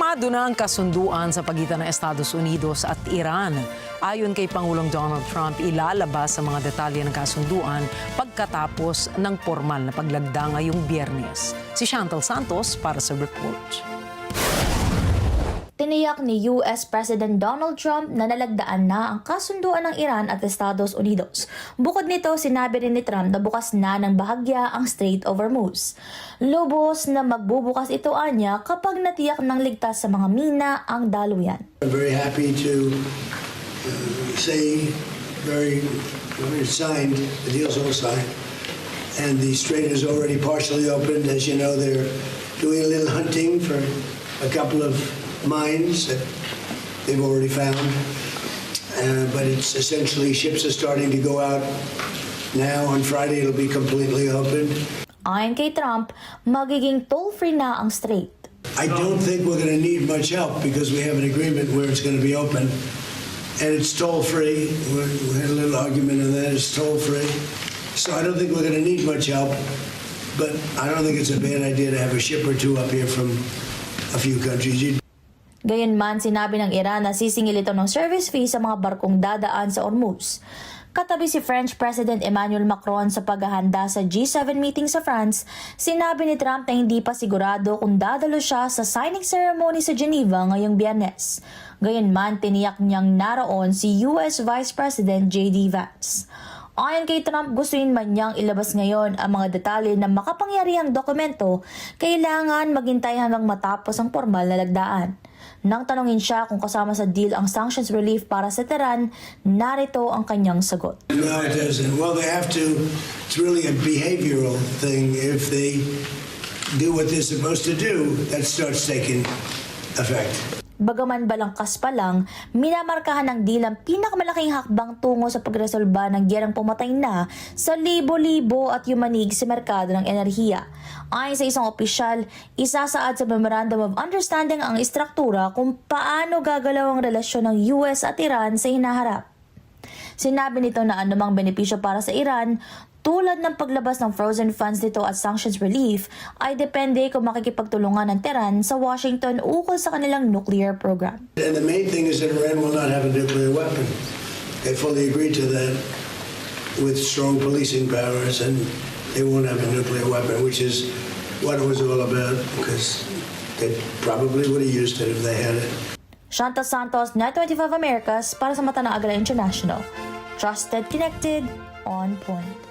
Pirmado na ang kasunduan sa pagitan ng Estados Unidos at Iran. Ayon kay Pangulong Donald Trump, ilalabas ang mga detalye ng kasunduan pagkatapos ng formal na paglagda ngayong Biyernes. Si Chantal Santos para sa report. Tiniyak ni US President Donald Trump na nalagdaan na ang kasunduan ng Iran at Estados Unidos. Bukod nito, sinabi rin ni Trump na bukas na ng bahagya ang Strait of Hormuz. Lubos na magbubukas ito anya kapag natiyak ng ligtas sa mga mina ang daluyan. I'm very happy to say it's signed, the deal's all signed, and the strait is already partially opened. As you know, they're doing a little hunting for a couple of mines that they've already found, but it's essentially ships are starting to go out now. On Friday, it'll be completely opened. Ayon kay Trump, magiging toll-free na ang strait. I don't think we're going to need much help because we have an agreement where it's going to be open, and it's toll-free. We had a little argument on that. It's toll-free, so I don't think we're going to need much help. But I don't think it's a bad idea to have a ship or two up here from a few countries. Gayunman, sinabi ng Iran na sisingil ito ng service fee sa mga barkong dadaan sa Hormuz. Katabi si French President Emmanuel Macron sa paghahanda sa G7 meeting sa France, sinabi ni Trump na hindi pa sigurado kung dadalo siya sa signing ceremony sa Geneva ngayong Biyernes. Gayunman, tiniyak niyang naroon si US Vice President J.D. Vance. Ayon kay Trump, gustuin man niyang ilabas ngayon ang mga detalye ng makapangyarihang dokumento, kailangan maghintay hanggang matapos ang formal na lagdaan. Nang tanungin siya kung kasama sa deal ang sanctions relief para sa Tehran, narito ang kanyang sagot. No, it doesn't. Well, they have to. It's really a behavioral thing. If they do what they're supposed to do, that starts taking effect. Bagaman balangkas pa lang, minamarkahan ng deal ang pinakamalaking hakbang tungo sa pagresolba ng giyerang pumatay na sa libo-libo at yumanig sa merkado ng enerhiya. Ayon sa isang opisyal, isasaad sa Memorandum of Understanding ang istruktura kung paano gagalaw ang relasyon ng US at Iran sa hinaharap. Sinabi nito na anumang benepisyo para sa Iran, tulad ng paglabas ng frozen funds nito at sanctions relief, ay depende kung makikipagtulungan ng Tehran sa Washington ukol sa kanilang nuclear program. And the main thing is that Iran will not have a nuclear weapon. They fully agreed to that with strong policing powers, and they won't have a nuclear weapon, which is what it was all about, because they probably would have used it if they had it. Chantal Santos, Net 25 Americas, para sa Mata ng Agla International. Trusted, connected, on point.